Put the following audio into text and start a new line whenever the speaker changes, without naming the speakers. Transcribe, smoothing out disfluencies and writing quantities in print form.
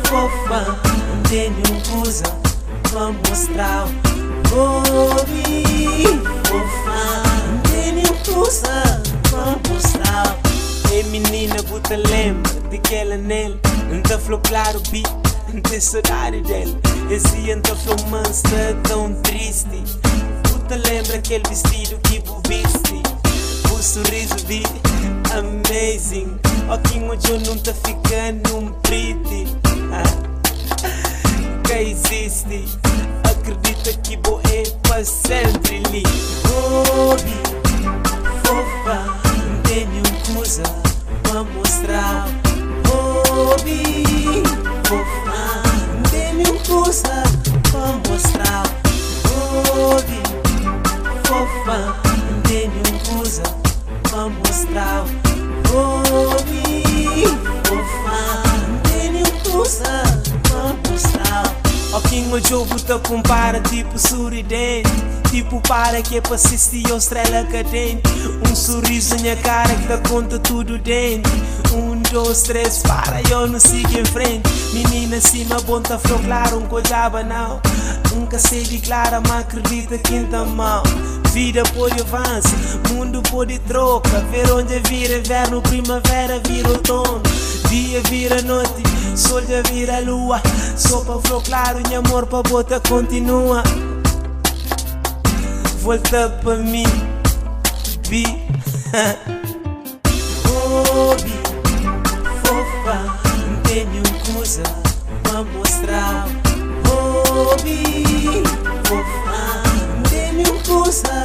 fofa, tenho coisa pra mostrar. Bobby, fofa, tenho coisa pra mostrar. Ei menina, puta lembra daquela nele? Nunca falou claro, beat, não tem saudade dele. Esse anta falou mansa, tão triste. Puta lembra aquele vestido que tu viste? O sorriso vi, amazing. Aqui onde eu não tá ficando um pretty. Que existe, acredita que vou é pra sempre ali. Bobby, fofa, tenho coisa pra mostrar. Bobby, fofa, tenho coisa pra mostrar. Bobby, fofa, tenho coisa pra mostrar. Bobby, fofa, tenho coisa pra mostrar. Aqui no jogo te compara tipo sorridente. Tipo para que é pra assistir a estrela cadente. Um sorriso na cara que dá conta tudo dentro. 1, 2, 3, para, eu não sigo em frente. Menina cima, bom tá flor claro, coisa banal. Nunca sei declarar, mas acredita que tá mal. Vida pode avança, mundo pode troca. Ver onde vira inverno, primavera vira outono. Dia vira noite, sol já vira lua. Só pra flor claro e amor pra bota continua. Volta pra mim, vi. Bobby, fofa, tenho coisa pra mostrar. Bobby, fofa, tenho coisa